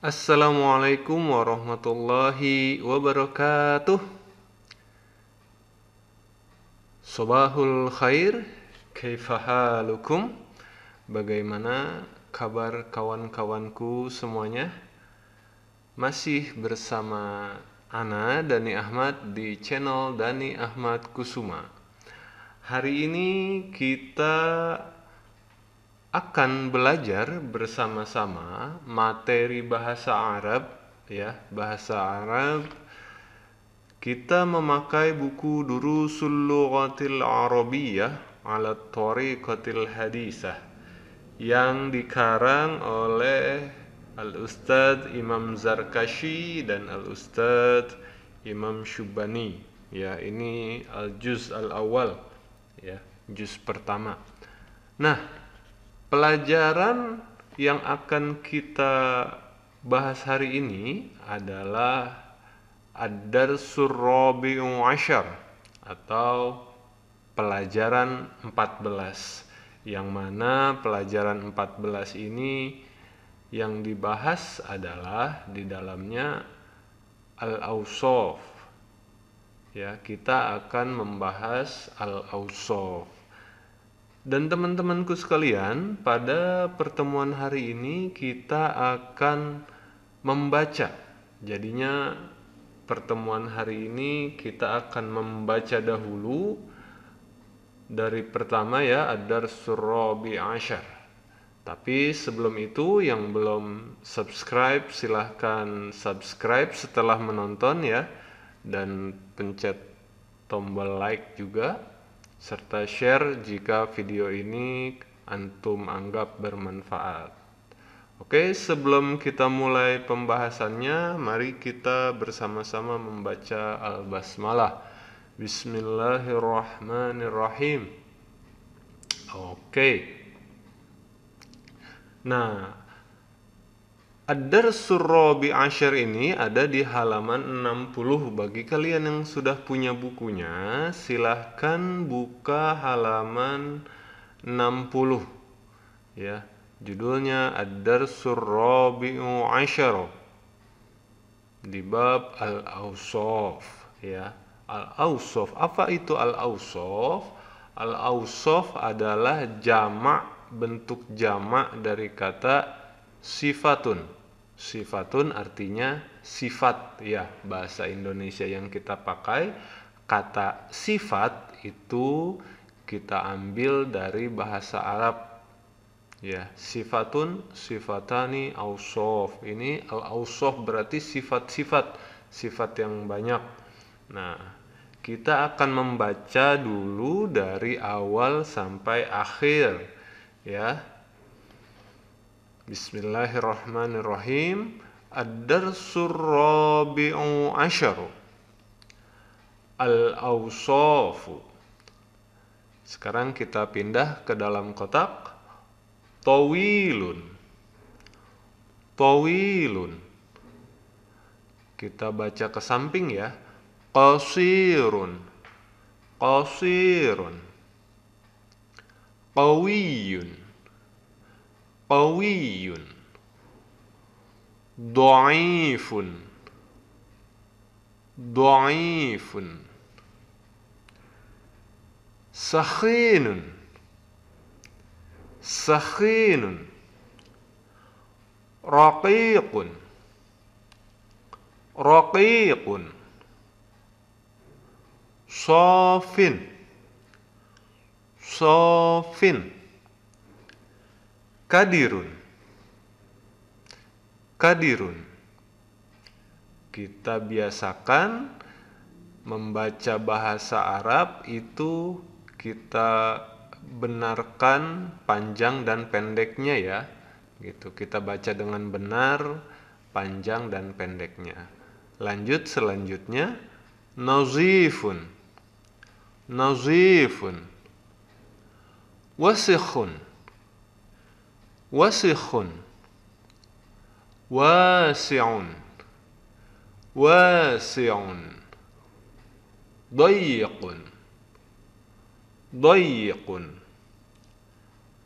Assalamualaikum warahmatullahi wabarakatuh. Sobahul khair, kaifa halukum? Bagaimana kabar kawan-kawanku semuanya? Masih bersama Ana Dani Ahmad di channel Dani Ahmad Kusuma. Hari ini kita akan belajar bersama-sama materi bahasa Arab, ya, bahasa Arab. Kita memakai buku Durusul Lughatil Arabiyyah ala Tariqatil Hadisah yang dikarang oleh Al-Ustadz Imam Zarkashi dan Al-Ustadz Imam Syubani. Ya, ini Al-Juz Al-Awwal, ya, juz pertama. Nah, pelajaran yang akan kita bahas hari ini adalah Ad-Darsul Rabi'u Ashar atau pelajaran 14, yang mana pelajaran 14 ini yang dibahas adalah di dalamnya Al-Awsaf. Ya, kita akan membahas Al-Awsaf. Dan teman-temanku sekalian, pada pertemuan hari ini kita akan membaca. Jadinya pertemuan hari ini kita akan membaca dahulu dari pertama, ya, Ad-Darsul Rabi' Ashar. Tapi sebelum itu, yang belum subscribe silahkan subscribe setelah menonton, ya, dan pencet tombol like juga, serta share jika video ini antum anggap bermanfaat. Oke, sebelum kita mulai pembahasannya, mari kita bersama-sama membaca Al-Basmalah. Bismillahirrahmanirrahim. Oke. Nah, Ad-Darsul Rabi' Ashar ini ada di halaman 60. Bagi kalian yang sudah punya bukunya, silahkan buka halaman 60. Ya, judulnya Ad-Darsul Rabi'u Ashar di bab Al-Awsaf, ya. Al-Awsaf, apa itu Al-Awsaf? Al-Awsaf adalah jamak, bentuk jamak dari kata sifatun. Sifatun artinya sifat, ya, bahasa Indonesia yang kita pakai. Kata sifat itu kita ambil dari bahasa Arab, ya. Sifatun, sifatani, awsaf. Ini al-awsaf berarti sifat-sifat, sifat yang banyak. Nah, kita akan membaca dulu dari awal sampai akhir, ya. Bismillahirrahmanirrahim. Ad-Darsul Rabi'u Ashar Al-Awsafu. Sekarang kita pindah ke dalam kotak. Tawilun. Tawilun. Kita baca ke samping, ya. Qasirun. Qasirun. Qawiyun. Qawiyun. Dha'ifun. Dha'ifun. Sakhinun. Sakhinun. Raqiqun. Raqiqun. Safin. Safin. Kadirun. Kadirun. Kita biasakan membaca bahasa Arab itu kita benarkan panjang dan pendeknya, ya. Gitu. Kita baca dengan benar panjang dan pendeknya. Lanjut selanjutnya, nazifun. Nazifun. Wasikhun. Wasikhun. Wasi'un. Wasi'un. Dayiqun. Dayiqun.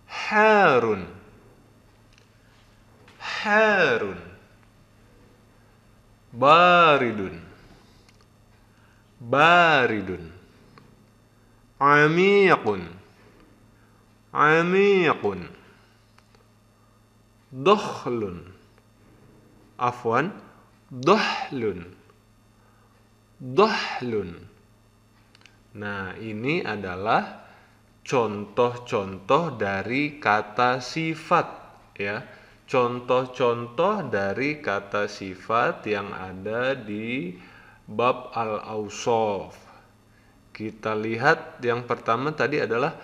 Harun. Harun. baridun, baridun. Amiqun, amiqun. Dokhlun, afwan, dohlun, dohlun. Nah, ini adalah contoh-contoh dari kata sifat, ya. Contoh-contoh dari kata sifat yang ada di bab al-awsaf. Kita lihat yang pertama tadi adalah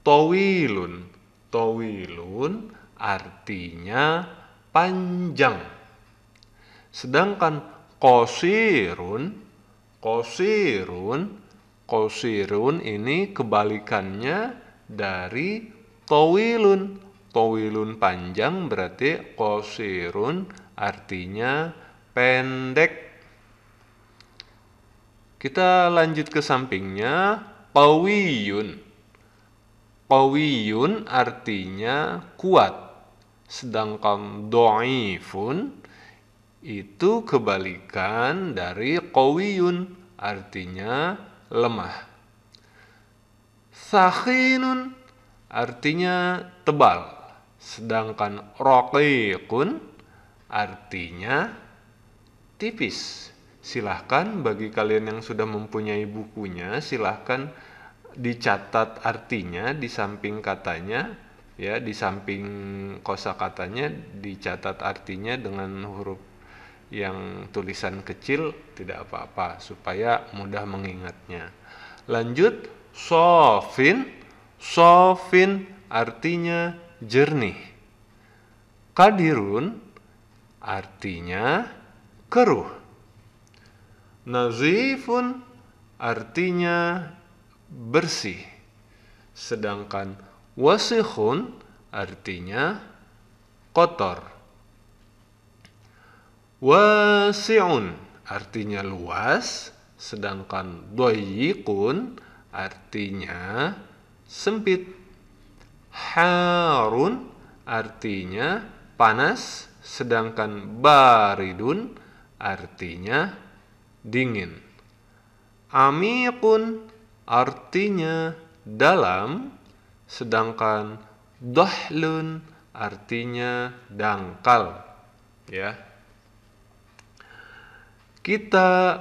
tawilun. Tawilun artinya panjang. Sedangkan qasirun, qasirun, qasirun ini kebalikannya dari tawilun. Tawilun panjang berarti qasirun artinya pendek. Kita lanjut ke sampingnya, qawiyun. Qawiyun artinya kuat. Sedangkan dhaifun itu kebalikan dari qawiyun, artinya lemah. Sakhinun artinya tebal. Sedangkan raqiqun artinya tipis. Silahkan bagi kalian yang sudah mempunyai bukunya, silahkan dicatat artinya di samping katanya, ya, di samping kosakatanya dicatat artinya dengan huruf yang tulisan kecil, tidak apa-apa supaya mudah mengingatnya. Lanjut, sofin, sofin artinya jernih. Kadirun artinya keruh. Nazifun artinya bersih. Sedangkan wasikhun artinya kotor. Wasi'un artinya luas, sedangkan doyikun artinya sempit. Harun artinya panas, sedangkan baridun artinya dingin. Amiqun artinya dalam, sedangkan dahlun artinya dangkal, ya. Kita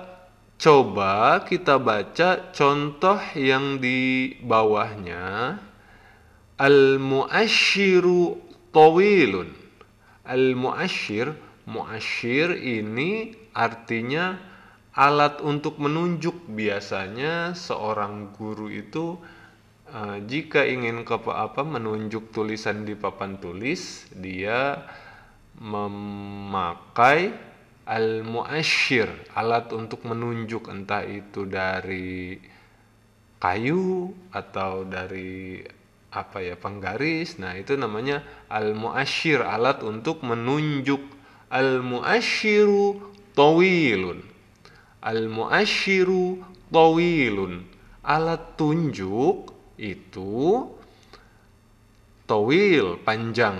coba kita baca contoh yang di bawahnya. Al-mu'asyiru tawilun. Al-mu'asyir, mu'asyir ini artinya alat untuk menunjuk. Biasanya seorang guru itu jika ingin menunjuk tulisan di papan tulis, dia memakai al-mu'asyir, alat untuk menunjuk, entah itu dari kayu atau dari penggaris. Nah, itu namanya al-mu'asyir, alat untuk menunjuk. Al-mu'asyiru tawilun. Al-mu'asyiru tawilun. Alat tunjuk itu tawil, panjang.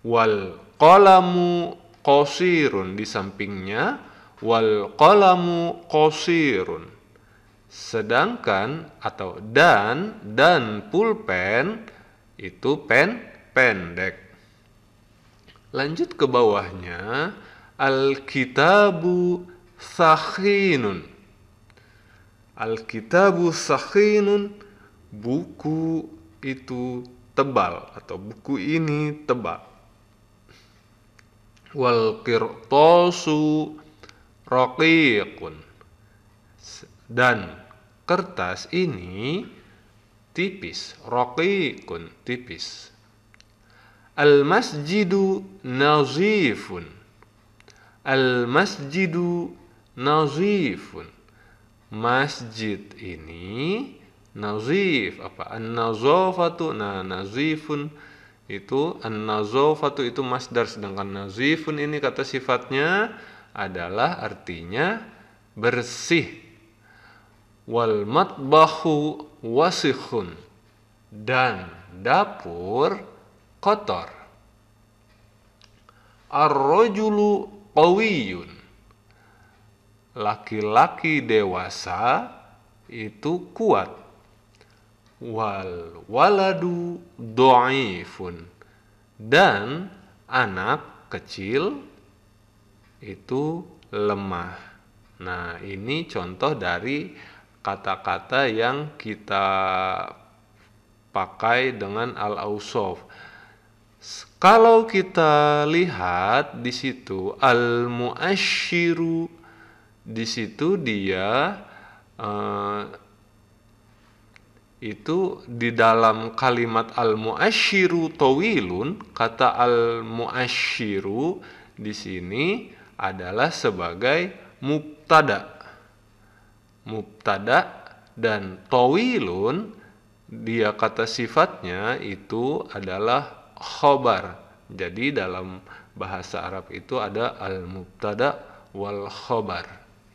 Wal qalamu qasirun, di sampingnya wal qalamu qasirun. Sedangkan atau dan pulpen itu pendek. Lanjut ke bawahnya, al-kitabu sakhinun. Al-kitabu sakhinun, buku itu tebal atau buku ini tebal. Wal qirtasu raqiqun, dan kertas ini tipis. Raqiqun, tipis. Al-masjidu nazifun. Al-masjidu nazifun. Masjid ini nazif. An-nazafatu, nazifun itu, an-nazafatu itu masdar, sedangkan nazifun ini kata sifatnya adalah artinya bersih. Wal matbahu wasikhun, dan dapur kotor. Ar-rajulu qawiyun. laki-laki dewasa itu kuat. Wal waladu dhaifun, dan anak kecil itu lemah. Nah, ini contoh dari kata-kata yang kita pakai dengan al-awsaf. Kalau kita lihat di situ al-mu'asyiru, di situ dia itu di dalam kalimat al-mu'asyiru tawilun, kata al-mu'asyiru di sini adalah sebagai mubtada. Mubtada, dan tawilun dia kata sifatnya itu adalah khobar. Jadi dalam bahasa Arab itu ada al-mubtada wal khobar,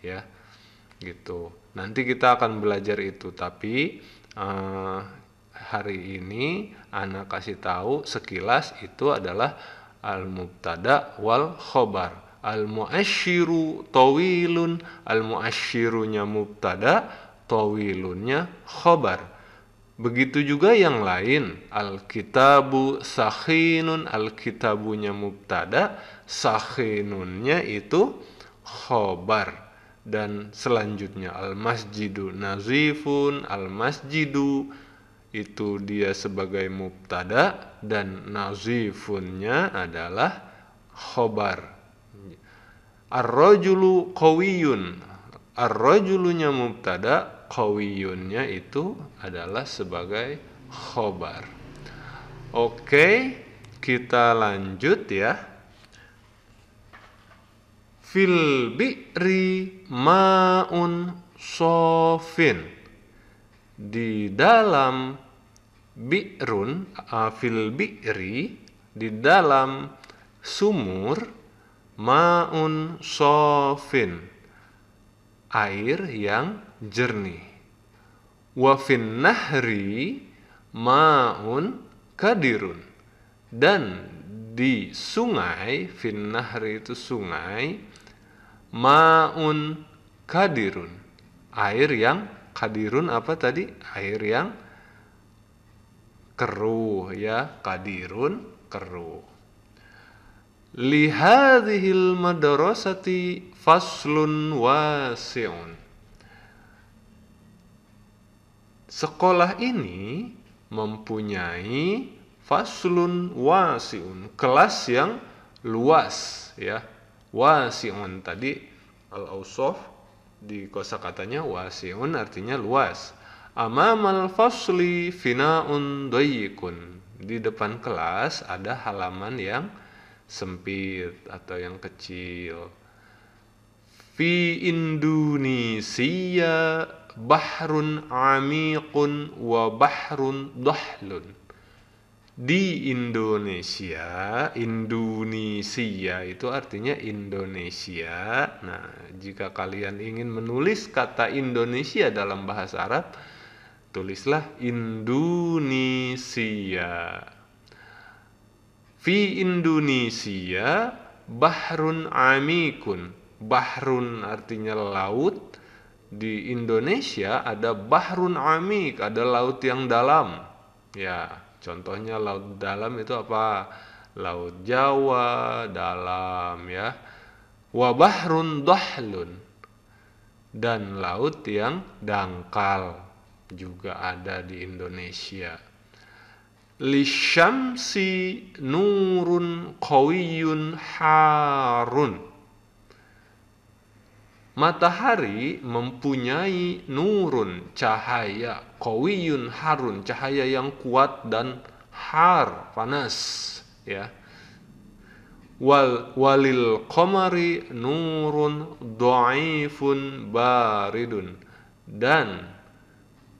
ya. Gitu. Nanti kita akan belajar itu, tapi hari ini Ana kasih tahu sekilas itu adalah al-mubtada wal khobar. Al-mu'asyiru tawilun, al-mu'asyirunya mubtada, tawilunnya khobar. Begitu juga yang lain, al-kitabu sakhinun, al-kitabunya mubtada, sakhinunnya itu khobar. Dan selanjutnya al-masjidu nazifun, al-masjidu itu dia sebagai mubtada dan nazifunnya adalah khobar. Ar-rajulu qawiyun, ar-rajulunya mubtada, qawiyunnya itu adalah sebagai khobar. Oke, kita lanjut ya. Fil bi'ri ma'un sofin, di dalam bi'run, fil bi'ri di dalam sumur, ma'un sofin air yang jernih, wa fin nahri ma'un kadirun, dan di sungai, fin nahri itu sungai, ma'un kadirun air yang kadirun apa tadi? Air yang keruh, ya, kadirun keruh. Lihadhil madrasati faslun wasi'un, sekolah ini mempunyai faslun wasi'un, kelas yang luas, ya. Wasi'un tadi al-awsaf di kosakatanya wasi'un artinya luas. Amamal fasli fina'un dayyikun, di depan kelas ada halaman yang sempit atau yang kecil. Fi Indonesia bahrun amiqun wa bahrun dahlun, di Indonesia, Indonesia itu artinya Indonesia. Nah, jika kalian ingin menulis kata Indonesia dalam bahasa Arab, tulislah Indonesia. Fi Indonesia bahrun amikun, bahrun artinya laut. Di Indonesia ada bahrun amik, ada laut yang dalam, ya. Contohnya laut dalam itu apa? Laut Jawa dalam, ya. Wa bahrun dahlun, dan laut yang dangkal juga ada di Indonesia. Lisyamsi nurun qawiyyun harun, matahari mempunyai nurun cahaya, qawiyyun harun cahaya yang kuat, dan har panas, ya. Walil qamari nurun dhaifun baridun, dan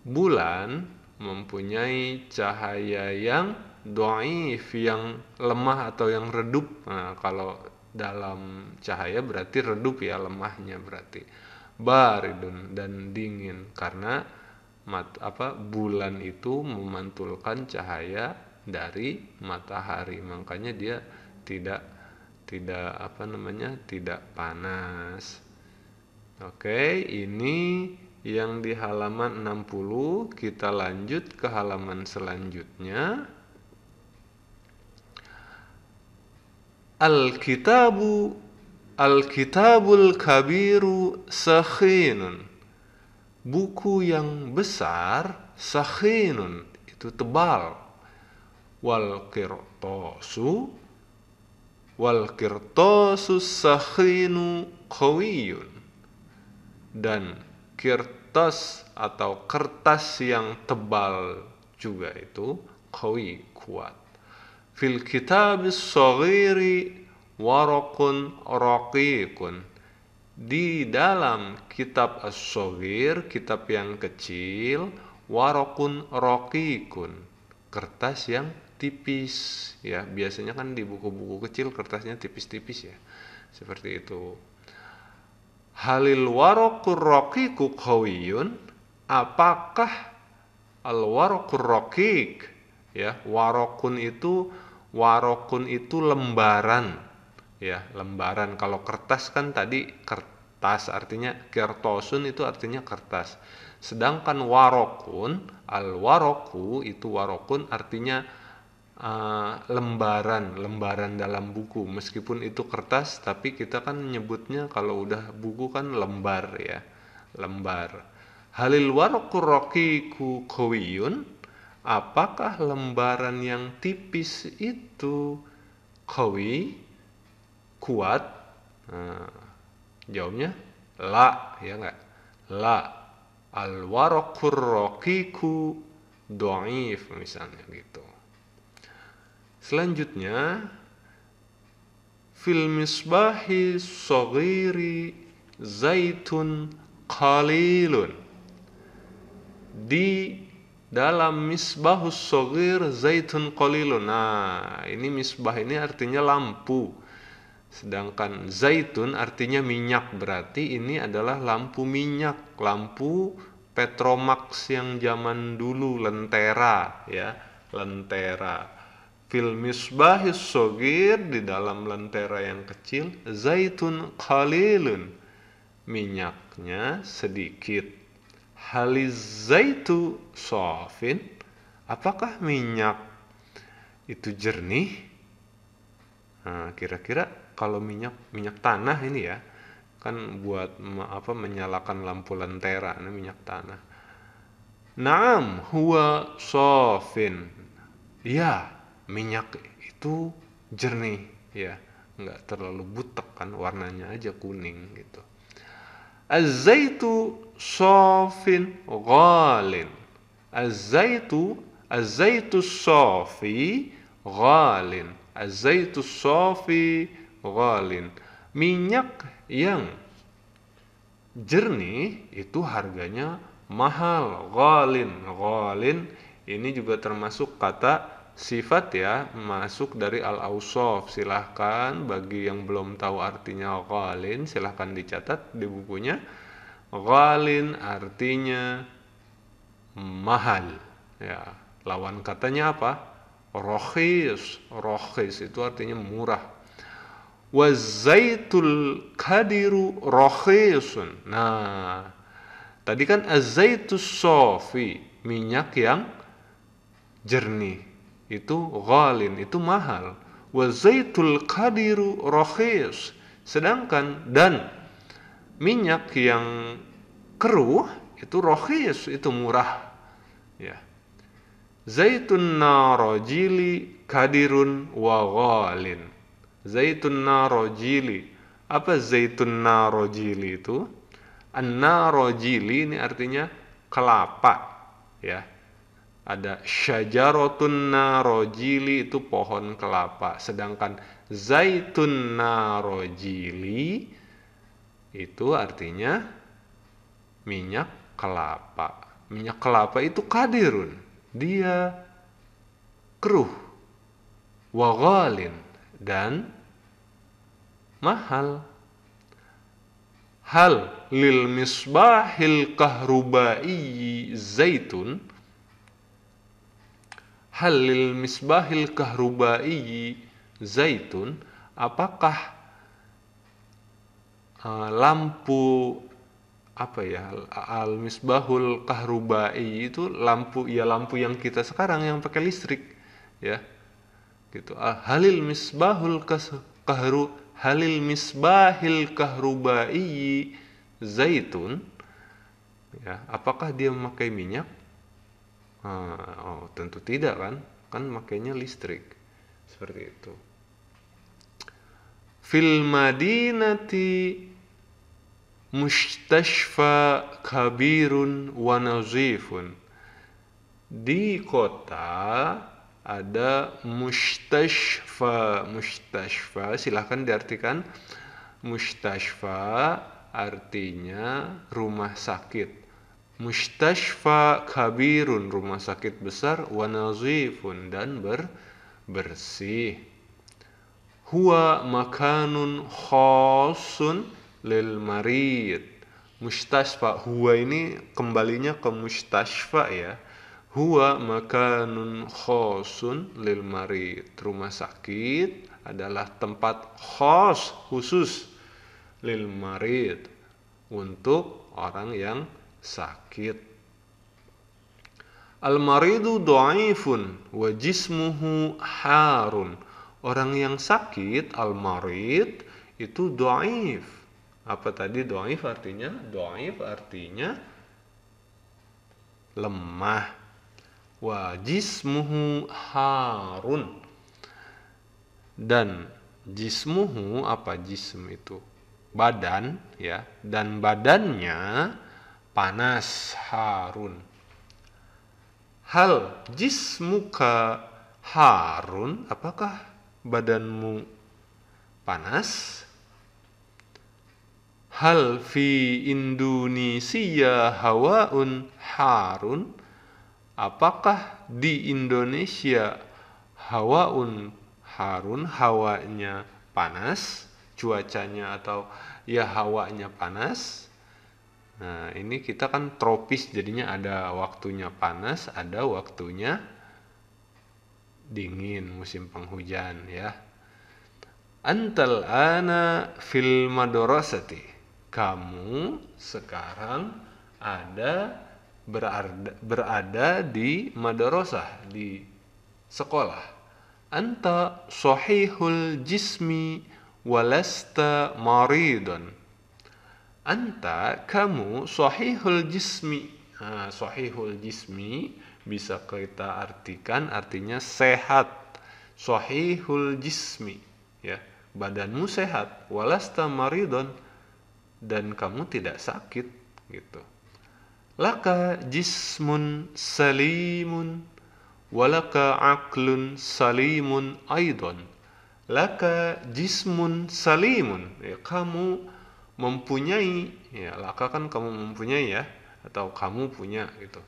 bulan mempunyai cahaya yang dhaif, yang lemah atau yang redup. Nah, kalau dalam cahaya berarti redup, ya, lemahnya berarti. Baridun, dan dingin, karena bulan itu memantulkan cahaya dari matahari, makanya dia tidak tidak panas. Oke, ini yang di halaman 60. Kita lanjut ke halaman selanjutnya. Al-kitabu Al-kitabul kabiru sakhinun. Buku yang besar, sakhinun, itu tebal. Wal qirtasu sakhinu qawiyun. Dan kirtas atau kertas yang tebal juga itu qawi, kuat. Fil kitabis saghiri waraqun raqiqun. Di dalam kitab as-saghir, kitab yang kecil, waraqun raqiqun, kertas yang tipis ya. Biasanya kan di buku-buku kecil kertasnya tipis-tipis ya. Seperti itu. Halil waraqur raqiqu qawiyun. Apakah al-waraqur raqiq ya, waraqun itu lembaran ya, lembaran. Kalau kertas kan tadi kertas, artinya kertosun itu artinya kertas. Sedangkan warokun, al-waroku itu warokun artinya lembaran dalam buku. Meskipun itu kertas, tapi kita kan nyebutnya kalau udah buku kan lembar ya, lembar. Halil warokur raqiqu qawiyun. Apakah lembaran yang tipis itu qawi, kuat? Jawabnya la, ya enggak? La. Al-waraqur raqiqu dhaif misalnya gitu. Selanjutnya fil misbahi saghiri zaitun qalilun. Di dalam misbahus saghir zaitun qalilun. Nah, ini misbah ini artinya lampu. Sedangkan zaitun artinya minyak, berarti ini adalah lampu minyak, lampu Petromax yang zaman dulu, lentera ya, lentera. Fil misbahis saghir, di dalam lentera yang kecil, zaitun qalilun, minyaknya sedikit. Haliz zaitu safin, apakah minyak itu jernih? Nah, kira-kira kalau minyak tanah ini ya, kan buat menyalakan lampu lentera, ini minyak tanah. Naam huwa safin. Ya, minyak itu jernih ya, nggak terlalu butek kan, warnanya aja kuning gitu. Az-zaitu safin ghalin. Az-zaitu safi ghalin. Az-zaitu safi ghalin. Minyak yang jernih itu harganya mahal. Ghalin ini juga termasuk kata sifat ya, masuk dari al-awsaf. Silahkan bagi yang belum tahu artinya ghalin, silahkan dicatat di bukunya. Ghalin artinya mahal ya. Lawan katanya apa? Rokhis itu artinya murah. Wazaitul kadiru rokhisun. Nah, tadi kan azaitus sofi, minyak yang jernih, itu ghalin, itu mahal. Wazaitul kadiru rokhis. Sedangkan dan minyak yang keruh itu rokhis, itu murah ya. Zaitun narojili kadirun wa ghalin. Zaitun narojili. Apa zaitun narojili itu? An-narojili ini artinya kelapa ya. Ada syajarotun narojili, itu pohon kelapa. Sedangkan zaitun narojili itu artinya minyak kelapa. Minyak kelapa itu kadirun, dia keruh, wa ghalin, dan mahal. Hal lil misbahil kahrubai zaitun. Hal lil misbahil kahrubai zaitun. Apakah lampu apa ya, al-misbahul kahrubai itu lampu, ya lampu yang kita sekarang yang pakai listrik ya gitu. Halil misbahul kahru halil misbahil kahrubai zaitun, ya apakah dia memakai minyak? Oh, tentu tidak kan, kan makainya listrik seperti itu. Fil madinati mustashfa kabirun wa nazifun. Di kota ada mustashfa. Mustashfa silahkan diartikan. Mustashfa artinya rumah sakit. Mustashfa kabirun, rumah sakit besar, wa nazifun, dan bersih. Huwa makanun khasun lil marid. Mustashfa, huwa ini kembalinya ke mustashfa ya. Huwa makanun khasun lil marid. Rumah sakit adalah tempat khas, khusus, lil marid, untuk orang yang sakit. Al-maridu dhaifun wa jismuhu harun. Orang yang sakit, al-marid, itu dhaif. Apa tadi dhaif artinya? Dhaif artinya lemah. Wa jismuhu harun. Dan jismuhu, apa jism itu? Badan ya, dan badannya panas, harun. Hal jismuka harun, apakah badanmu panas? Hal fi Indonesia hawaun harun, apakah di Indonesia hawaun harun, hawanya panas, cuacanya atau ya hawanya panas. Nah, ini kita kan tropis, jadinya ada waktunya panas, ada waktunya dingin, musim penghujan ya. Antal ana fil madrasati. Kamu sekarang berada di madrasah, di sekolah. Anta sahihul jismi walasta maridun. Anta, kamu, sahihul jismi. Sahihul jismi bisa kita artikan artinya sehat. Sahihul jismi ya, badanmu sehat. Walasta maridon, dan kamu tidak sakit gitu. Laka jismun salimun walaka aqlun salimun aidon. Laka jismun salimun, ya, kamu mempunyai, ya laka kan kamu mempunyai ya, atau kamu punya gitu.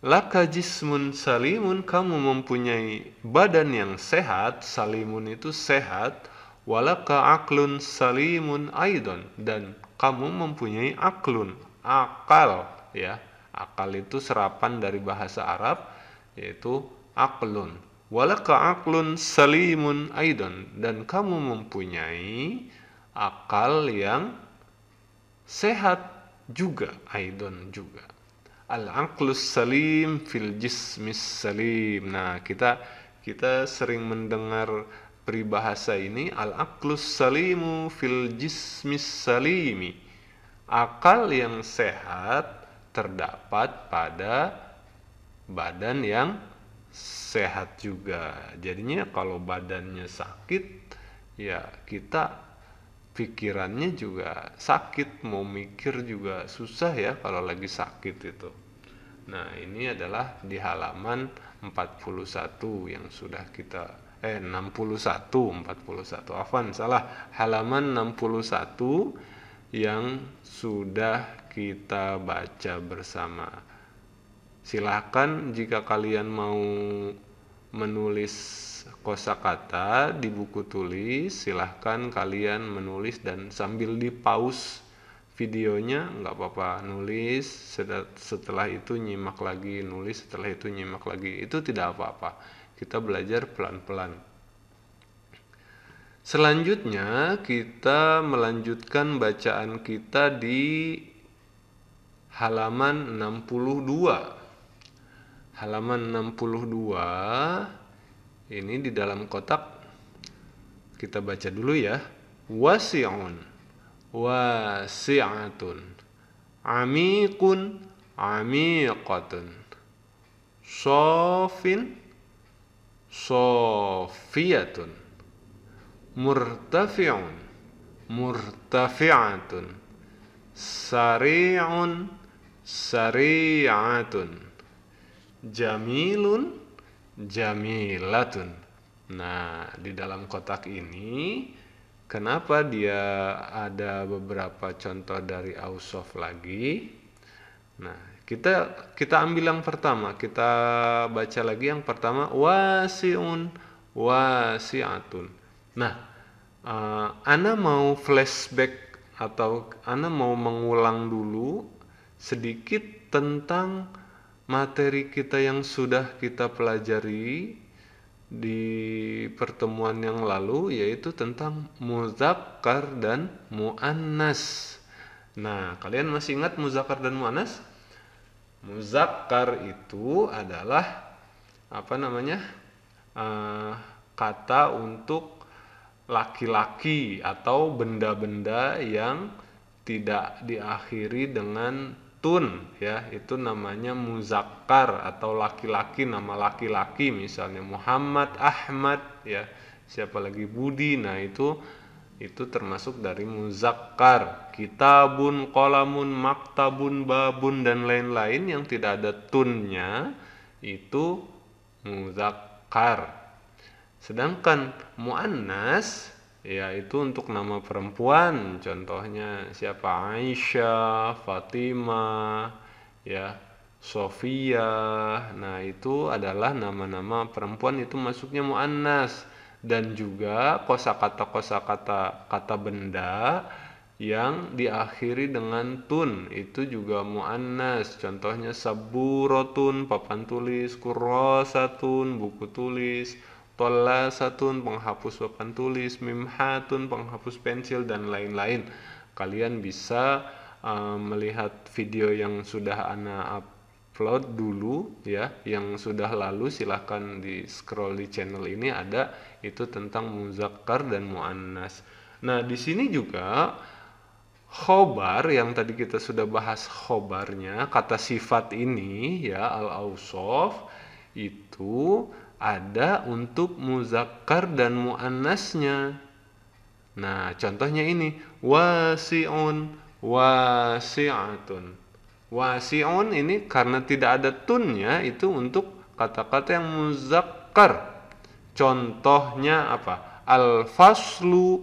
Laka jismun salimun, kamu mempunyai badan yang sehat. Salimun itu sehat. Walaka aklun salimun aidon, dan kamu mempunyai aklun, akal ya. Akal itu serapan dari bahasa Arab, yaitu aklun. Walaka aklun salimun aidon, dan kamu mempunyai akal yang sehat juga, aidon juga. Al-aqlus salim fil jismis salim. Nah, kita sering mendengar peribahasa ini, al-aqlus salimu fil jismis salimi. Akal yang sehat terdapat pada badan yang sehat juga. Jadinya kalau badannya sakit, ya kita pikirannya juga sakit, mau mikir juga susah ya kalau lagi sakit itu. Nah, ini adalah di halaman 41 yang sudah kita 61, afwan salah, halaman 61 yang sudah kita baca bersama. Silahkan jika kalian mau menulis kosakata di buku tulis, silahkan kalian menulis dan sambil di pause videonya, nggak apa-apa, nulis setelah itu nyimak lagi, nulis setelah itu nyimak lagi, itu tidak apa-apa. Kita belajar pelan-pelan. Selanjutnya kita melanjutkan bacaan kita di halaman 62. Halaman 62 ini di dalam kotak kita baca dulu ya. Wasi'un, wasi'atun, amikun, amikatun, sofin, sofiyatun, murtafi'un, murtafi'atun, sari'un, sari'atun, jamilun, jamilatun. Nah, di dalam kotak ini kenapa dia ada beberapa contoh dari ausof lagi? Nah, kita ambil yang pertama, kita baca lagi yang pertama, wasi'un, wasi'atun. Nah, Ana mau flashback atau Ana mau mengulang dulu sedikit tentang materi kita yang sudah kita pelajari di pertemuan yang lalu, yaitu tentang muzakkar dan muannas. Nah, kalian masih ingat muzakkar dan muannas? Muzakkar itu adalah apa namanya? Kata untuk laki-laki atau benda-benda yang tidak diakhiri dengan tun, ya, itu namanya muzakkar atau laki-laki, nama laki-laki, misalnya Muhammad, Ahmad, ya, siapa lagi Budi. Nah, itu termasuk dari muzakkar. Kitabun, qalamun, maktabun, babun, dan lain-lain yang tidak ada tunnya itu muzakkar. Sedangkan muannas yaitu untuk nama perempuan, contohnya siapa? Aisyah, Fatimah, ya, Sofia. Nah, itu adalah nama-nama perempuan, itu masuknya muannas. Dan juga kosakata kata benda yang diakhiri dengan tun itu juga muannas. Contohnya saburotun, papan tulis, kurrosatun, buku tulis, tolasatun, penghapus papan tulis, mimhatun, penghapus pensil, dan lain-lain. Kalian bisa melihat video yang sudah Ana upload dulu, ya, yang sudah lalu. Silahkan di scroll di channel ini, ada itu tentang muzakkar dan muannas. Nah, di sini juga khobar yang tadi kita sudah bahas, khobarnya kata sifat ini, ya, al-ausof itu ada untuk muzakkar dan muannasnya. Nah, contohnya ini wasi'un, wasi'atun. Wasi'un ini karena tidak ada tunnya, itu untuk kata-kata yang muzakkar. Contohnya apa? Al-faslu.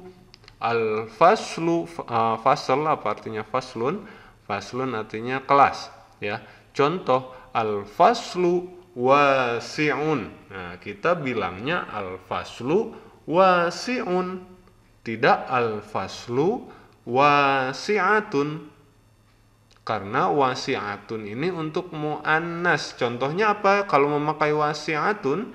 Al-faslu, fasl apa artinya faslun? Faslun artinya kelas, ya. Contoh al-faslu wasi'un. Nah, kita bilangnya al-faslu wasi'un, tidak al-faslu wasi'atun. Karena wasi'atun ini untuk muannas. Contohnya apa kalau memakai wasi'atun?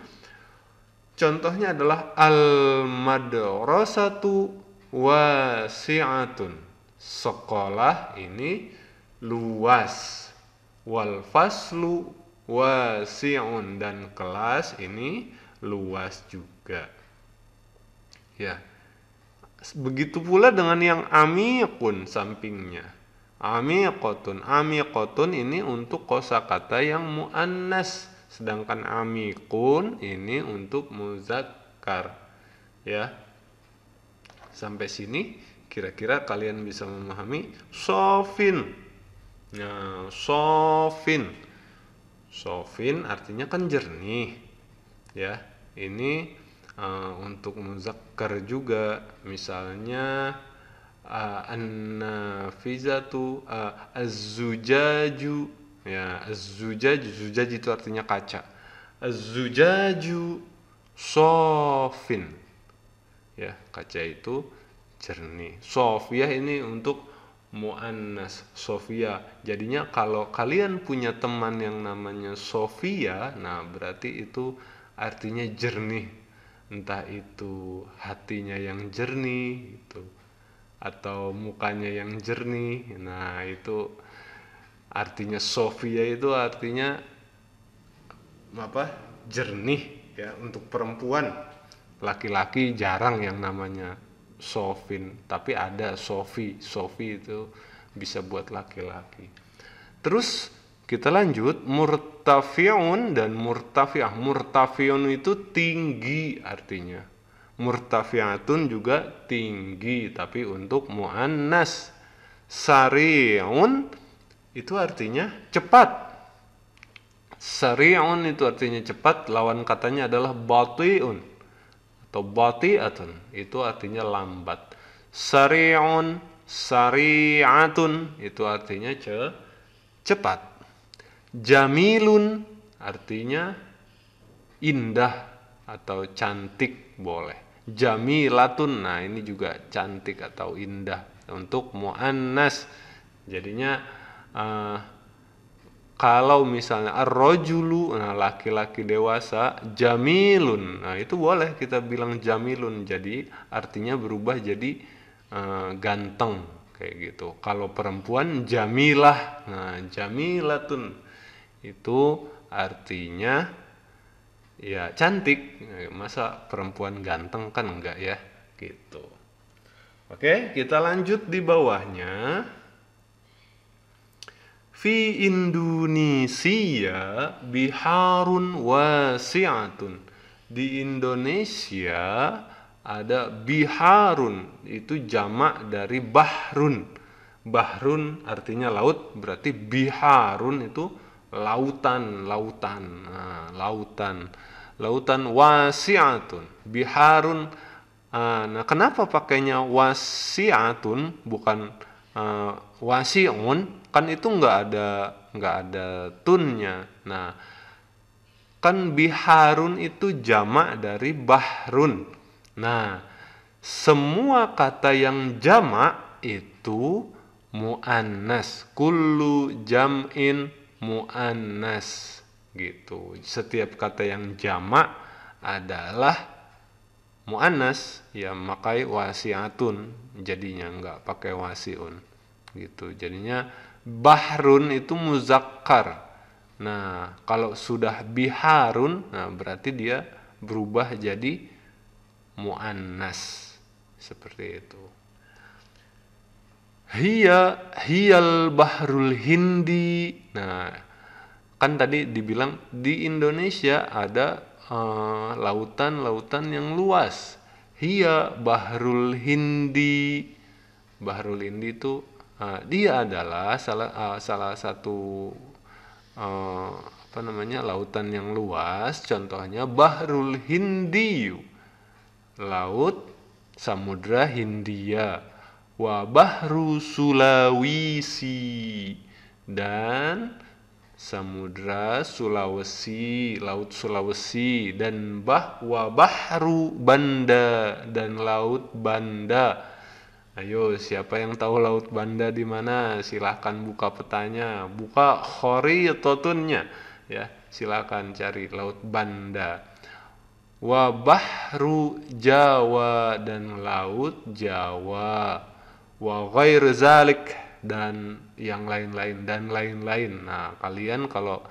Contohnya adalah al-madrasatu wasi'atun. Sekolah ini luas. Wal faslu wasi'un, dan kelas ini luas juga. Ya. Begitu pula dengan yang amikun sampingnya. Amikotun. Amikotun ini untuk kosakata yang muannas. Sedangkan amikun ini untuk muzakkar, ya. Sampai sini kira-kira kalian bisa memahami sofin. Nah, sofin, sofin artinya kan jernih, ya. Ini untuk muzakkar juga, misalnya an-nafizatu, az-zujaju. Ya, az-zujaj, zujaj itu artinya kaca. Az-zujaju sofin. Ya, kaca itu jernih. Sofiyah ini untuk muannas, Sofia. Jadinya kalau kalian punya teman yang namanya Sofia, nah berarti itu artinya jernih entah itu hatinya yang jernih gitu, atau mukanya yang jernih. Nah, itu artinya Sofia itu artinya apa? Jernih ya untuk perempuan. Laki-laki jarang yang namanya Sofin, tapi ada Sofi. Sofi itu bisa buat laki-laki. Terus kita lanjut murtafiun dan murtafiah. Murtafiun itu tinggi artinya. Murtafiatun juga tinggi tapi untuk muannas. Sari'un itu artinya cepat. Sari'un itu artinya cepat, lawan katanya adalah bati'un atau bati'atun, itu artinya lambat. Sari'un, sari'atun itu artinya cepat. Jamilun artinya indah atau cantik boleh. Jamilatun, nah ini juga cantik atau indah untuk muannas. Jadinya kalau misalnya ar-rajulu, nah laki-laki dewasa, jamilun, nah itu boleh kita bilang jamilun, jadi artinya berubah jadi ganteng kayak gitu. Kalau perempuan jamilah, nah jamilatun itu artinya ya cantik. Masa perempuan ganteng kan enggak ya gitu. Oke, kita lanjut di bawahnya. Fi Indonesia biharun wasi'atun. Di Indonesia ada biharun, itu jamak dari bahrun. Bahrun artinya laut, berarti biharun itu lautan, lautan. Nah, lautan. Lautan wasi'atun. Biharun. Nah, kenapa pakainya wasi'atun bukan wasi'un? Kan itu nggak ada tunnya. Nah, kan biharun itu jamak dari bahrun. Nah, semua kata yang jamak itu muannas. Kullu jam'in muannas gitu. Setiap kata yang jamak adalah muannas, ya makai wasiatun, jadinya nggak pakai wasiun gitu. Jadinya bahrun itu muzakkar. Nah, kalau sudah biharun, nah berarti dia berubah jadi muannas. Seperti itu. Hiyal bahrul hindi. Nah, kan tadi dibilang di Indonesia ada lautan-lautan yang luas. Hiya bahrul hindi. Bahrul hindi itu dia adalah salah satu lautan yang luas. Contohnya Bahrul Hindiyu, laut Samudra Hindia. Wa Bahru Sulawesi, dan Samudra Sulawesi, laut Sulawesi. Dan wa Bahru Banda, dan laut Banda. Ayo, siapa yang tahu laut Banda di mana? Silahkan buka petanya, buka khoritotunnya, ya. Silahkan cari laut Banda. Wa bahru Jawa, dan laut Jawa. Wa ghair zalik, dan yang lain-lain, dan lain-lain. Nah, kalian kalau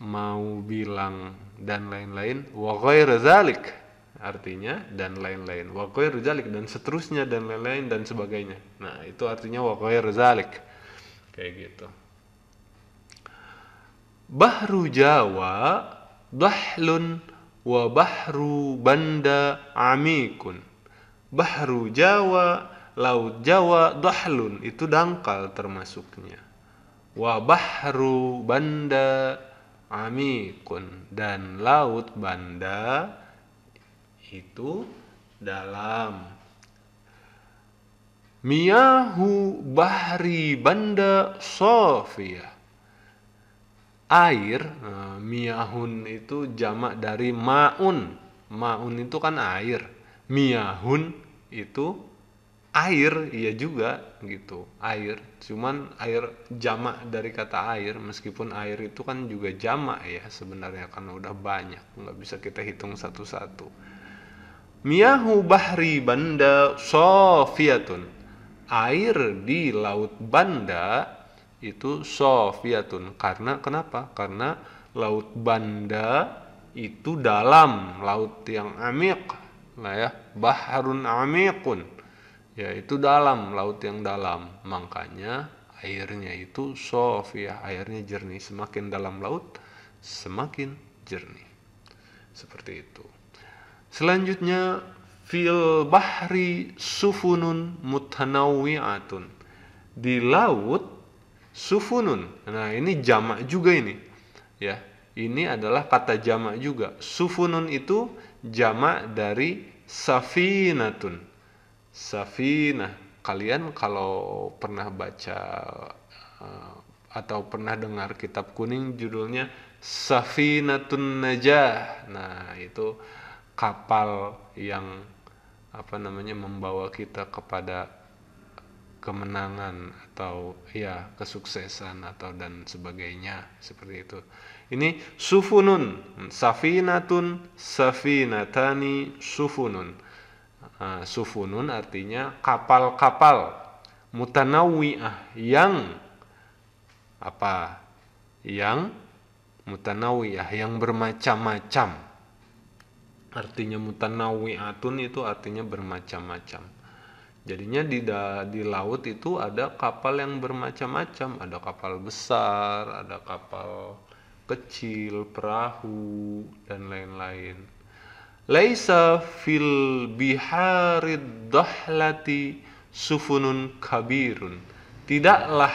mau bilang dan lain-lain, wa ghair zalik artinya dan lain-lain, wa ghair zalik dan seterusnya, dan lain-lain dan sebagainya. Nah, itu artinya wa ghair zalik kayak gitu. Bahru Jawa dahlun wa bahru Banda amikun. Bahru Jawa, laut Jawa, dahlun itu dangkal termasuknya. Wa bahru Banda amikun, dan laut Banda itu dalam. Miyahu bahri Banda Sofia, air. Miyahun itu jamak dari maun. Maun itu kan air. Miyahun itu Air, iya juga gitu, air. Cuman air jamak dari kata air, meskipun air itu kan juga jamak ya sebenarnya karena udah banyak, nggak bisa kita hitung satu-satu. Miyahu bahri Banda sofiyatun. Air di laut Banda itu sofiyatun. Karena kenapa? Karena laut Banda itu dalam, laut yang amik lah ya, baharun amikun. Ya, itu dalam, laut yang dalam. Makanya airnya itu sofiyah, airnya jernih. Semakin dalam laut, semakin jernih. Seperti itu. Selanjutnya fil bahri sufunun mutanawwi'atun. Di laut sufunun. Nah, ini jamak juga ini. Ya, ini adalah kata jamak juga. Sufunun itu jamak dari safinatun. Safinah. Kalian kalau pernah baca atau pernah dengar kitab kuning judulnya Safinatun Najah. Nah, itu kapal yang membawa kita kepada kemenangan atau ya kesuksesan atau dan sebagainya seperti itu. Ini sufunun, safinatun, safinatani, sufunun. Sufunun artinya kapal-kapal, mutanawwi'ah yang apa? Yang mutanawwi'ah yang bermacam-macam. Artinya mutanawwi'atun itu artinya bermacam-macam. Jadinya di laut itu ada kapal yang bermacam-macam, ada kapal besar, ada kapal kecil, perahu dan lain-lain. Laisa fil biharid dahlati sufunun kabirun. Tidaklah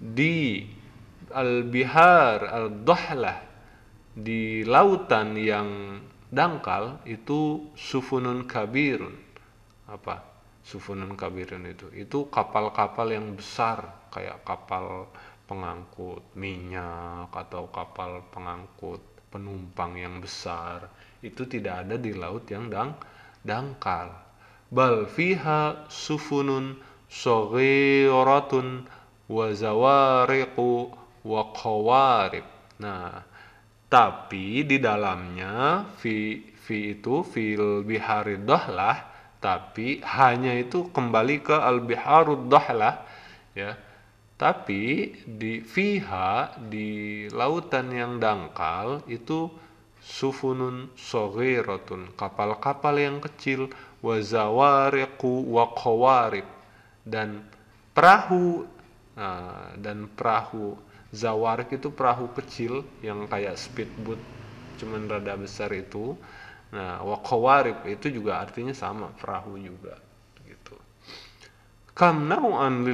di al-bihar al-dahlah, di lautan yang dangkal itu sufunun kabirun. Apa sufunun kabirun itu kapal-kapal yang besar kayak kapal pengangkut minyak atau kapal pengangkut penumpang yang besar. Itu tidak ada di laut yang dangkal. Bal fiha sufunun saghiratun wa zawariqu wa qawarib. Nah, tapi di dalamnya itu fil biharid dahlah, tapi hanya itu kembali ke al biharud dahlah ya. Tapi di fiha, di lautan yang dangkal itu sufunun saghiratun, kapal-kapal yang kecil, wa zawariqu wa qawarib, dan perahu. Nah, dan perahu zawarik itu perahu kecil yang kayak speedboat cuman rada besar itu. Nah, wa qawarib itu juga artinya sama, perahu juga gitu. Kam nau'an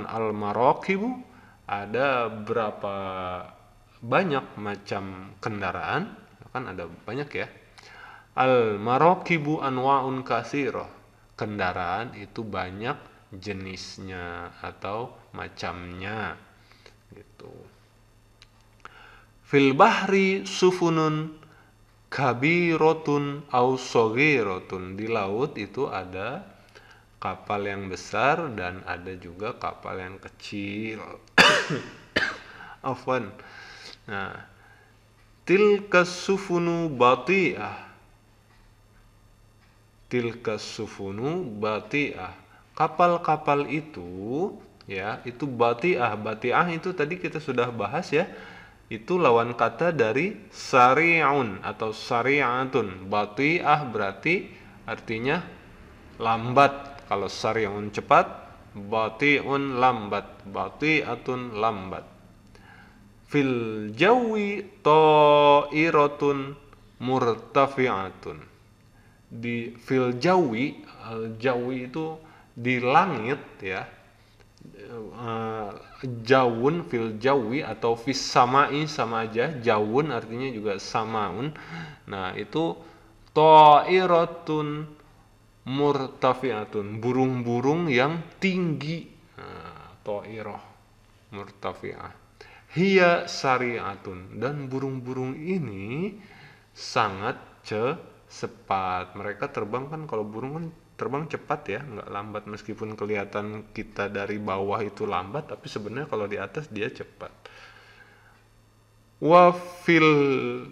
al marakibu, ada berapa banyak macam kendaraan, kan ada banyak ya. Al marakibu anwa'un katsirah, kendaraan itu banyak jenisnya atau macamnya gitu. Fil bahri sufunun kabiratun au saghiratun, di laut itu ada kapal yang besar dan ada juga kapal yang kecil. Afwan. Nah, tilka sufunu bati'ah. Tilka sufunu bati'ah. Kapal-kapal itu ya, itu bati'ah. Bati'ah itu tadi kita sudah bahas ya. Itu lawan kata dari sari'un atau sari'atun. Bati'ah berarti artinya lambat. Kalau sari'un cepat, bati'un lambat, bati'atun lambat. Fil jawi ta'iratun murtafi'atun. Di fil jawi, jawi itu di langit ya. Jawun fil jawi atau fis samai sama aja, jawun artinya juga samaun. Nah, itu ta'iratun murtafi'atun, burung-burung yang tinggi. Nah, ta'irah murtafi'ah. Hiya sari'atun, dan burung-burung ini sangat cepat. Mereka terbang kan, kalau burung kan terbang cepat ya, nggak lambat, meskipun kelihatan kita dari bawah itu lambat, tapi sebenarnya kalau di atas dia cepat. Wa fil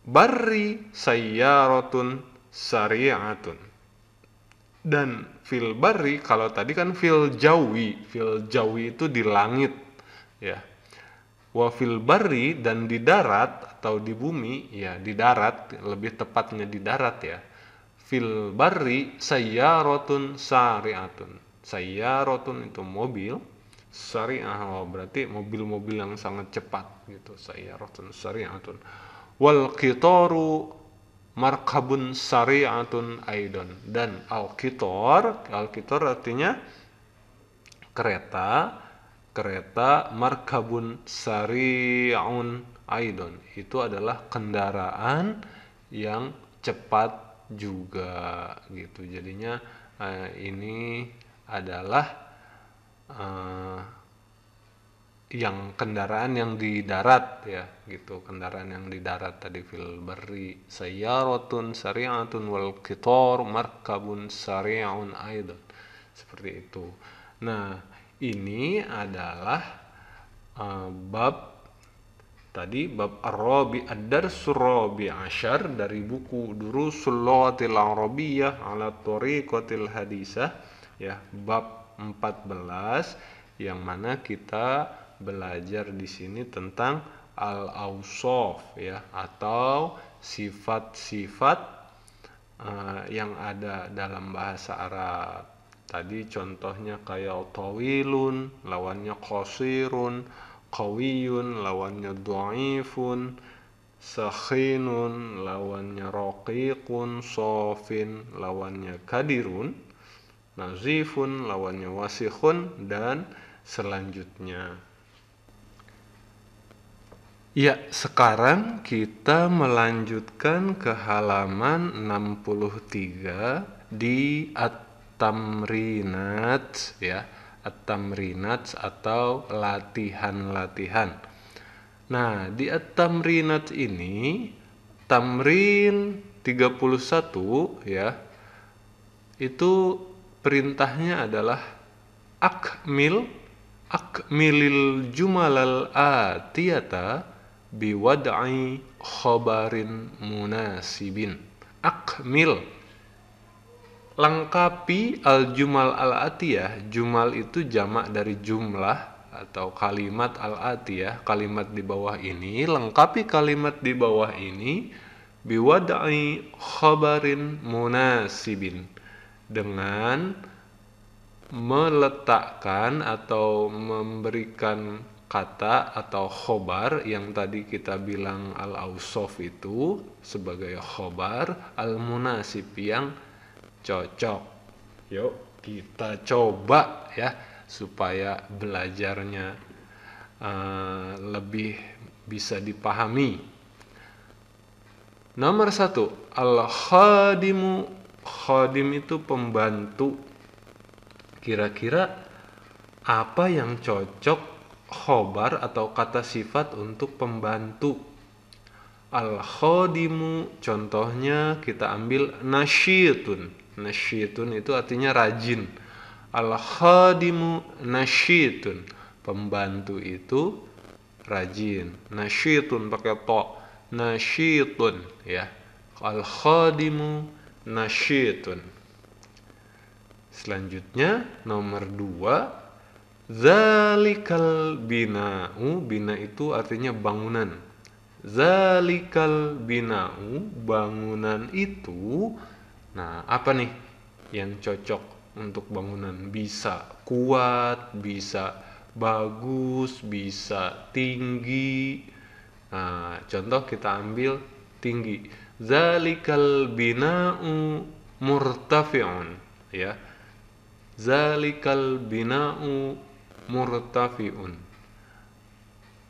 barri sayyaratun sari'atun. Dan fil barri, kalau tadi kan fil jawi itu di langit ya. Wa fil barri, dan di darat atau di bumi ya, di darat, lebih tepatnya di darat ya. Fil barri sayyaratun sari'atun. Sayyaratun itu mobil, sari'ah berarti mobil-mobil yang sangat cepat gitu. Sayyaratun sari'atun. Wal qitaru markabun sari'atun aidon. Dan al-qitar artinya kereta, markabun sari'un aidon, itu adalah kendaraan yang cepat juga gitu. Jadinya ini adalah yang kendaraan yang di darat ya gitu, kendaraan yang di darat tadi. Fil barri sayyaratun sari'atun wal qitar markabun sari'un aidon, seperti itu. Nah, ini adalah bab tadi, bab Ar-Rabi Ad-Darsul Rabi Asyar dari buku Durusul Lughatil Arabiyyah ala Tariqatil Hadisah ya, bab 14, yang mana kita belajar di sini tentang al-awsaf ya, atau sifat-sifat yang ada dalam bahasa Arab. Tadi contohnya kayak tawilun lawannya qasirun, qawiyun lawannya dhaifun, sakhinun lawannya raqiqun, sofin lawannya kadirun, nazifun lawannya wasikhun, dan selanjutnya. Ya, sekarang kita melanjutkan ke halaman 63 di At-Tamrinat ya. At-Tamrinat atau latihan-latihan. Nah, di At-Tamrinat ini, tamrin 31 ya, itu perintahnya adalah akmilil jumalal atiyata biwad'i khobarin munasibin. Akmil, lengkapi al-jumal al-atiyah. Jumal itu jamak dari jumlah atau kalimat al-atiyah, kalimat di bawah ini. Lengkapi kalimat di bawah ini biwad'i khobarin munasibin, dengan meletakkan atau memberikan kata atau khobar yang tadi kita bilang al-awsaf itu sebagai khobar, al-munasib yang cocok. Yuk kita coba ya, supaya belajarnya lebih bisa dipahami. Nomor 1, al-khadimu. Khadim itu pembantu. Kira-kira apa yang cocok khobar atau kata sifat untuk pembantu? Al-khadimu, contohnya kita ambil nasyitun. Nasyitun itu artinya rajin. Al-khadimu nasyitun, pembantu itu rajin. Nasyitun pakai to, nasyitun ya. Al-khadimu nasyitun. Selanjutnya nomor 2, zalikal bina'u. Bina itu artinya bangunan. Zalikal bina'u, bangunan itu. Nah, apa nih yang cocok untuk bangunan? Bisa kuat, bisa bagus, bisa tinggi. Nah, contoh kita ambil tinggi. Zalikal bina'u murtafi'un ya. Zalikal bina'u murtafi'un,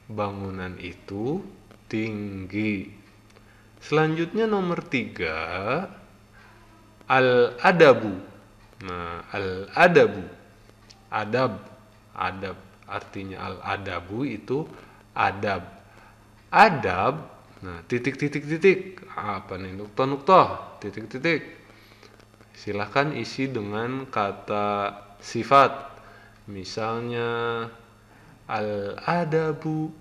bangunan itu tinggi. Selanjutnya nomor 3, al-adabu. Nah, al-adabu, adab artinya al-adabu itu adab. Adab Nah, titik. Apa nih? Nuktoh. Titik. Silahkan isi dengan kata sifat. Misalnya al-adabu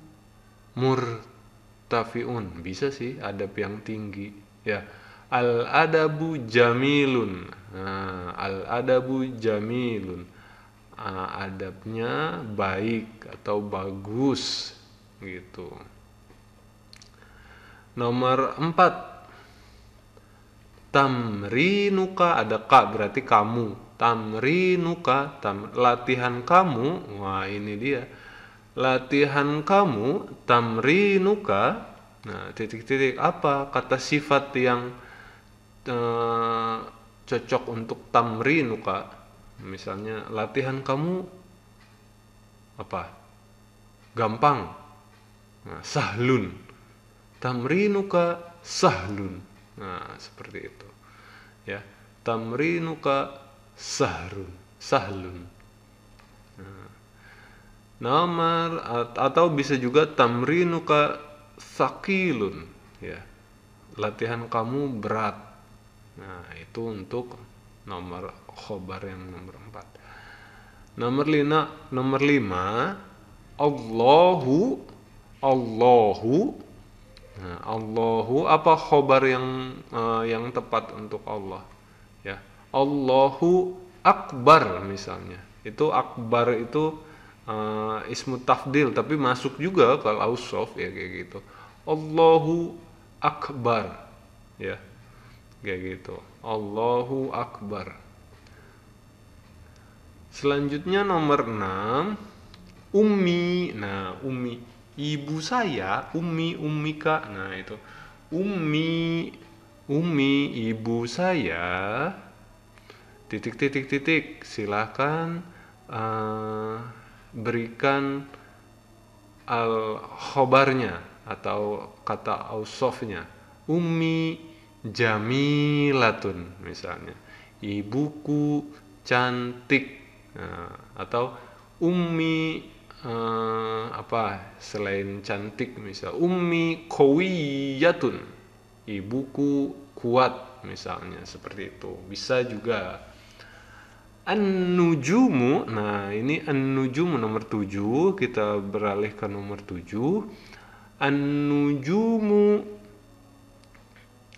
murtafiun. Bisa sih adab yang tinggi. Ya. Al-adabu jamilun. Nah, al-adabu jamilun. Adabnya baik atau bagus gitu. Nomor 4, tamrinuka, ada ka berarti kamu. Tamrinuka, latihan kamu. Wah, ini dia. Latihan kamu, tamrinuka. Nah, titik. Apa kata sifat yang cocok untuk tamrinuka? Misalnya latihan kamu apa? Gampang. Nah, sahlun. Tamrinuka sahlun. Nah, seperti itu. Ya. Tamrinuka sahlun. Nah, nomor atau bisa juga tamrinuka sakilun, ya. Latihan kamu berat. Nah, itu untuk nomor khobar yang nomor 4. Nomor 5, Allahu. Nah, Allahu apa khobar yang tepat untuk Allah? Ya, Allahu akbar misalnya. Itu akbar itu ismu tafdil, tapi masuk juga kalau ausof, ya kayak gitu. Allahu akbar, ya kayak gitu. Allahu akbar. Selanjutnya nomor 6, ummi. Nah, ummi, ibu saya, ummika. Nah, itu ummi ibu saya. Titik. Silahkan berikan al khobarnya atau kata ausofnya. Ummi jamilatun misalnya, ibuku cantik. Nah, atau ummi apa selain cantik, misal ummi qawiyatun, ibuku kuat misalnya, seperti itu bisa juga. An-nujumu. Nah, ini an-nujumu nomor 7, kita beralih ke nomor 7. An-nujumu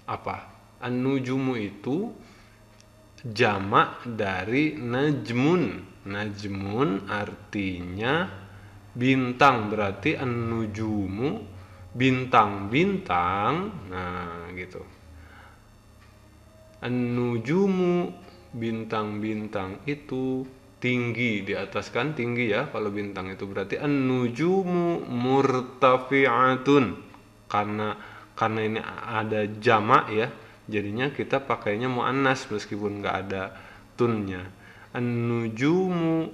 apa? An-nujumu itu jamak dari najmun. Najmun artinya bintang, berarti an-nujumu bintang-bintang. Nah, gitu. An-nujumu bintang-bintang itu tinggi, di atas kan tinggi ya kalau bintang itu, berarti an-nujumu murtafi'atun. Karena ini ada jamak ya, jadinya kita pakainya muannas meskipun nggak ada tunnya. An-nujumu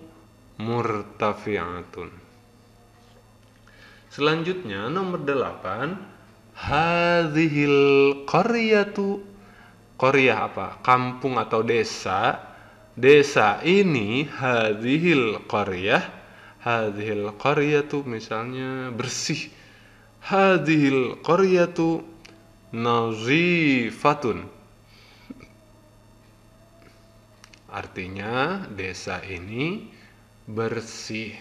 murtafi'atun. Selanjutnya nomor 8, hadhil qaryatu. Qaryah apa? Kampung atau desa. Desa ini hadhil qaryah. Hadhil qaryatu misalnya bersih. Hadhil qaryatu nazifatun. Artinya desa ini bersih.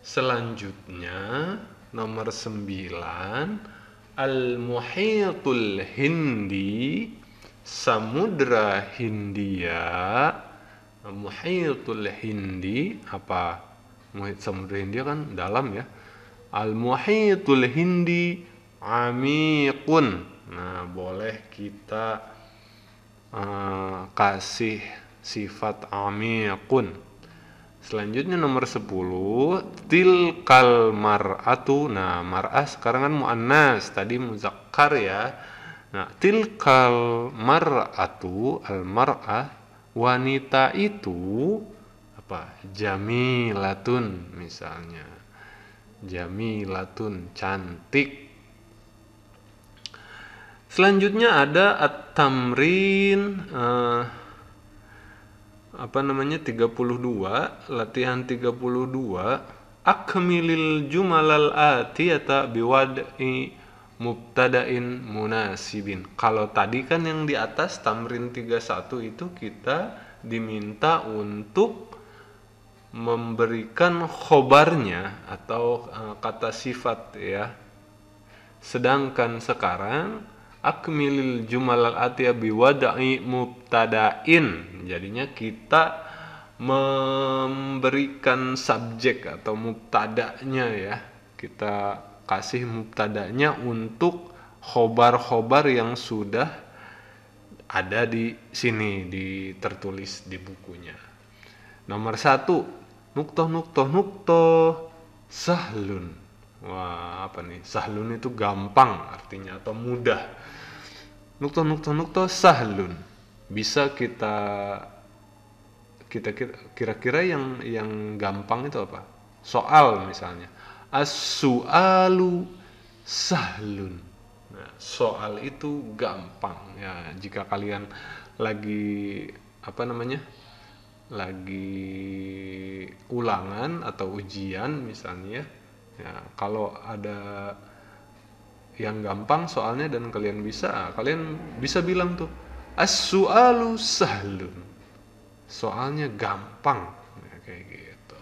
Selanjutnya nomor 9, al-muhitul hindi, samudra Hindia. Muhitul hindi apa? Muhit samudra Hindia kan dalam ya. Al-muhitul hindi amiqun. Nah, boleh kita kasih sifat amiqun. Selanjutnya nomor 10, tilkal mar'atu. Nah, mar'ah sekarang kan muannas, tadi muzakkar ya. Nah, tilkal mar'atu, al-mar'ah, wanita itu apa? Jamilatun misalnya. Jamilatun, cantik. Selanjutnya ada at-tamrin, apa namanya, 32, latihan 32. akmilil jumalal atiyata biwad'i mubtada'in munasibin. Kalau tadi kan yang di atas tamrin 31 itu kita diminta untuk memberikan khobarnya atau kata sifat ya. Sedangkan sekarang akmilil jumalal atiyah biwad'i mubtada'in. Jadinya kita memberikan subjek atau mubtada'nya ya. Kita kasih mubtada'nya untuk khobar-khobar yang sudah ada di sini tertulis di bukunya. Nomor 1, nuktoh sahlun. Wah, apa nih? Sahlun itu gampang artinya atau mudah. Nuktoh sahlun. Bisa kita kira-kira yang gampang itu apa? Soal misalnya. As-su'alu sahlun. Nah, soal itu gampang ya. Jika kalian lagi lagi ulangan atau ujian misalnya ya, kalau ada yang gampang soalnya dan kalian bisa bilang tuh as-su'alu sahlun, soalnya gampang ya, kayak gitu.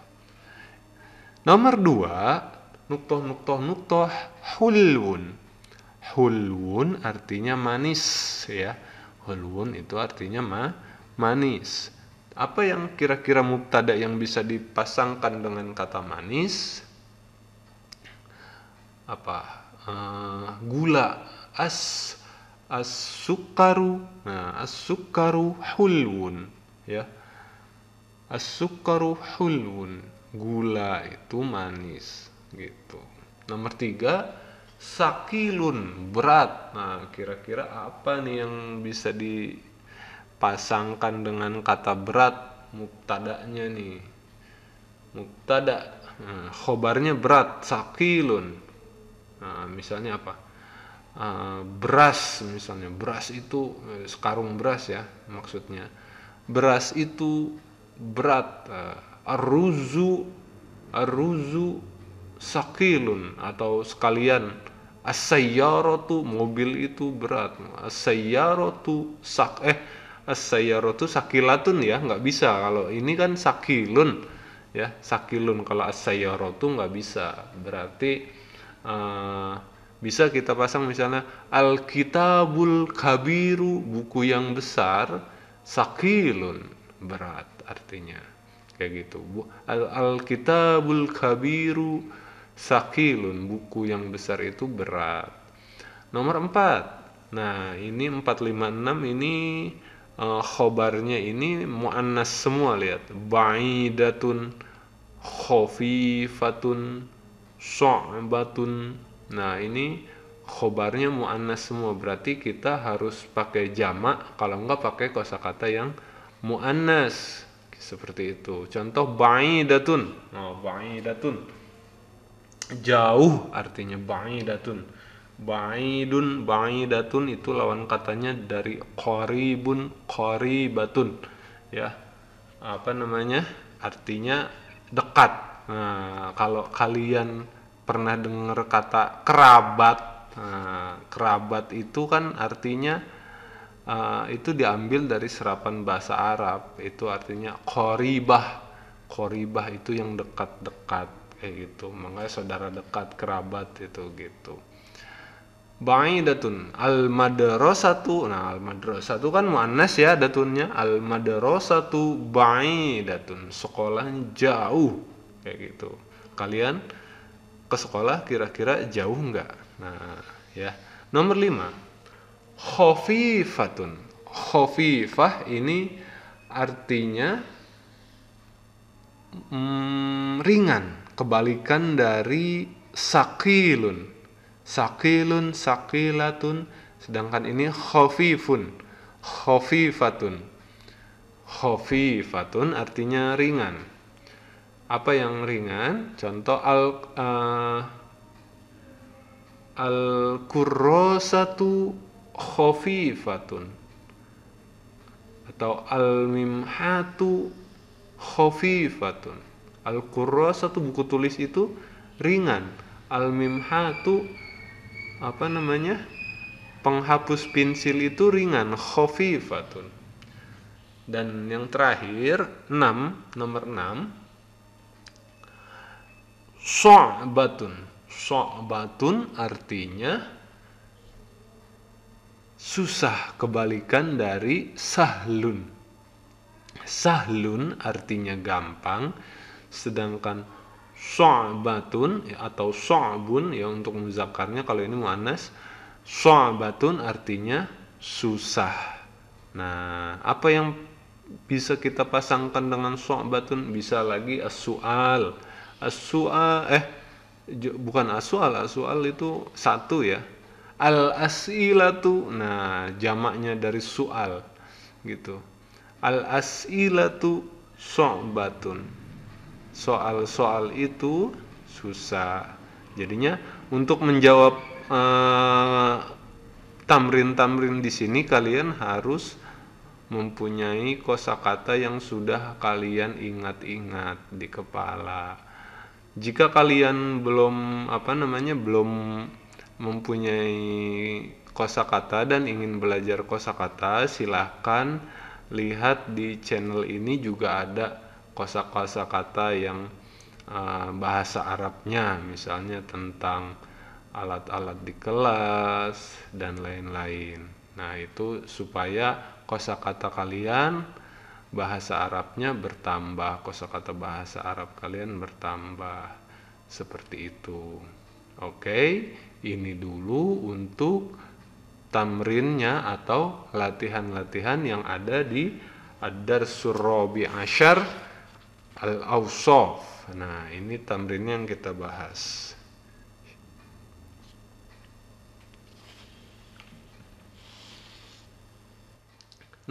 Nomor 2, nuktoh hulwun. Hulwun artinya manis ya. Hulwun itu artinya manis. Apa yang kira-kira mubtada yang bisa dipasangkan dengan kata manis? Apa? Gula. As-sukaru. Nah, as-sukaru hulwun ya. As-sukaru hulwun. Gula itu manis gitu. Nomor 3, sakilun, berat. Nah, kira-kira apa nih yang bisa dipasangkan dengan kata berat? Mubtada'nya nih. Mubtada'. Nah, khobarnya berat, sakilun. Nah, misalnya apa? Beras misalnya. Beras itu sekarung beras ya maksudnya. Beras itu berat. Arruzu sakilun, atau sekalian as-sayyaratu, mobil itu berat. As-sayyaratu sakilatun ya, nggak bisa. Kalau ini kan sakilun ya, sakilun. Kalau as-sayyaratu nggak bisa. Berarti bisa kita pasang misalnya al-kitabul kabiru, buku yang besar, sakilun, berat artinya. Kayak gitu. Al-kitabul kabiru sakilun, buku yang besar itu berat. Nomor 4. Nah, ini 4, 5, 6 ini khobarnya ini muannas semua, lihat. Ba'idatun, khofifatun, syu'batun. Nah, ini khobarnya muannas semua, berarti kita harus pakai jamak, kalau enggak pakai kosakata yang muannas. Seperti itu. Contoh ba'idatun. Oh, ba'idatun. Jauh artinya ba'idatun. Ba'idatun itu lawan katanya dari qaribun, qaribatun. Ya. Artinya dekat. Nah, kalau kalian pernah dengar kata kerabat. Nah, kerabat itu kan artinya itu diambil dari serapan bahasa Arab, itu artinya qoribah. Qoribah itu yang dekat-dekat kayak gitu, makanya saudara dekat, kerabat itu gitu. Ba'idatun, al-madrasatu. Nah, al-madrasatu kan muannas ya datunnya. Al-madrasatu ba'idatun, sekolahnya jauh kayak gitu. Kalian ke sekolah kira-kira jauh enggak? Nah, ya. Nomor 5, khofifatun. Khofifah ini artinya ringan, kebalikan dari sakilun. Sakilun, sakilatun, sedangkan ini khofifun, khofifatun. Khofifatun artinya ringan. Apa yang ringan? Contoh al-kurrosatu khofifatun, atau al-mimhatu khofifatun. Al-kurrasatu buku tulis itu ringan. Al-mimhatu apa namanya? Penghapus pensil itu ringan, khafifatun. Dan yang terakhir, nomor 6, So'batun. So'batun artinya susah, kebalikan dari sahlun. Sahlun artinya gampang, sedangkan so'batun atau so'bun ya untuk muzakarnya, kalau ini muannas, so'batun artinya susah. Nah, apa yang bisa kita pasangkan dengan so'batun? Bisa lagi as-su'al. As-su'al bukan as-su'al, as-su'al itu satu ya. Al-as'ilatu, nah jamaknya dari su'al gitu. Al-as'ilatu so'batun. Soal-soal itu susah. Jadinya untuk menjawab tamrin-tamrin di sini kalian harus mempunyai kosakata yang sudah kalian ingat-ingat di kepala. Jika kalian belum belum mempunyai kosakata dan ingin belajar kosakata, silahkan lihat di channel ini juga ada kosakata yang bahasa Arabnya, misalnya tentang alat-alat di kelas dan lain-lain. Nah, itu supaya kosakata kalian bahasa Arabnya bertambah, kosakata bahasa Arab kalian bertambah. Seperti itu. Oke, ini dulu untuk tamrinnya atau latihan-latihan yang ada di Ad-Darsul Rabi' Asyar Al-Awsaf. Nah, ini tamrinnya yang kita bahas.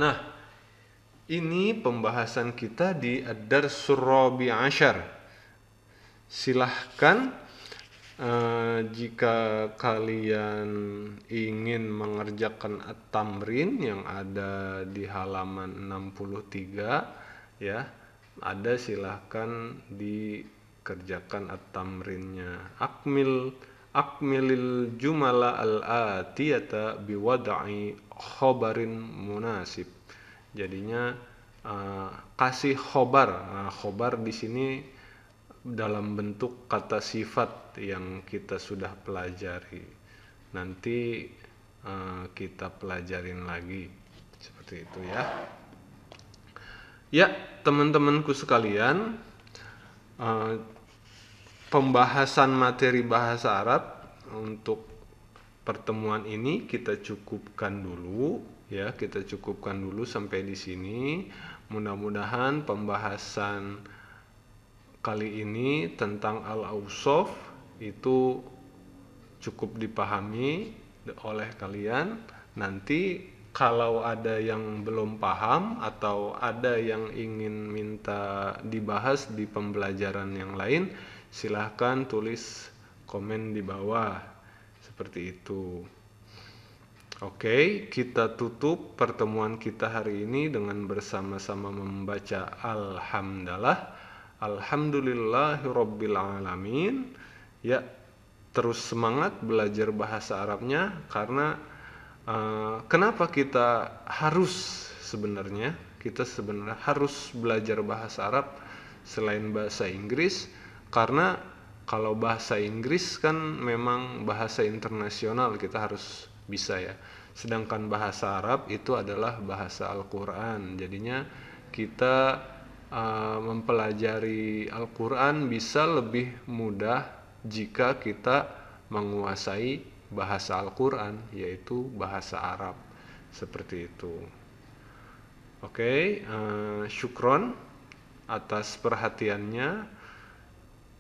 Nah, ini pembahasan kita di Ad-Darsul Rabi' Asyar. Silahkan jika kalian ingin mengerjakan at-tamrin yang ada di halaman 63 ya, ada, silahkan dikerjakan at-tamrinnya. Akmilil jumala al-atiyata biwad'i khobarin munasib. Jadinya kasih khobar. Khobar di sini dalam bentuk kata sifat yang kita sudah pelajari. Nanti kita pelajarin lagi seperti itu ya. Ya, teman-temanku sekalian, pembahasan materi bahasa Arab untuk pertemuan ini kita cukupkan dulu ya, kita cukupkan dulu sampai di sini. Mudah-mudahan pembahasan kali ini tentang al-awsaf itu cukup dipahami oleh kalian. Nanti kalau ada yang belum paham atau ada yang ingin minta dibahas di pembelajaran yang lain, silahkan tulis komen di bawah seperti itu. Oke, kita tutup pertemuan kita hari ini dengan bersama-sama membaca Alhamdulillah. Alhamdulillahirabbil alamin. Ya, terus semangat belajar bahasa Arabnya, karena kenapa kita sebenarnya harus belajar bahasa Arab selain bahasa Inggris? Karena kalau bahasa Inggris kan memang bahasa internasional, kita harus bisa ya. Sedangkan bahasa Arab itu adalah bahasa Al-Quran. Jadinya kita mempelajari Al-Quran bisa lebih mudah jika kita menguasai bahasa Al-Quran, yaitu bahasa Arab. Seperti itu. Oke, syukron atas perhatiannya.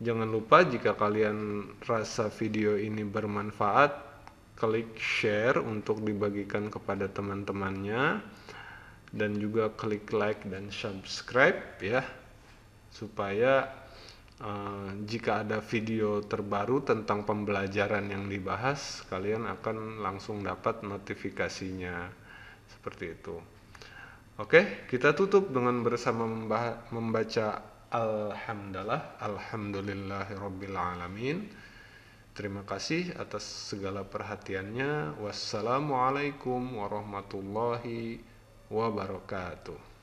Jangan lupa jika kalian rasa video ini bermanfaat, klik share untuk dibagikan kepada teman-temannya, dan juga klik like dan subscribe ya, supaya jika ada video terbaru tentang pembelajaran yang dibahas, kalian akan langsung dapat notifikasinya. Seperti itu. Oke, kita tutup dengan bersama membaca Alhamdulillahirabbil alamin. Terima kasih atas segala perhatiannya. Wassalamualaikum warahmatullahi wabarakatuh.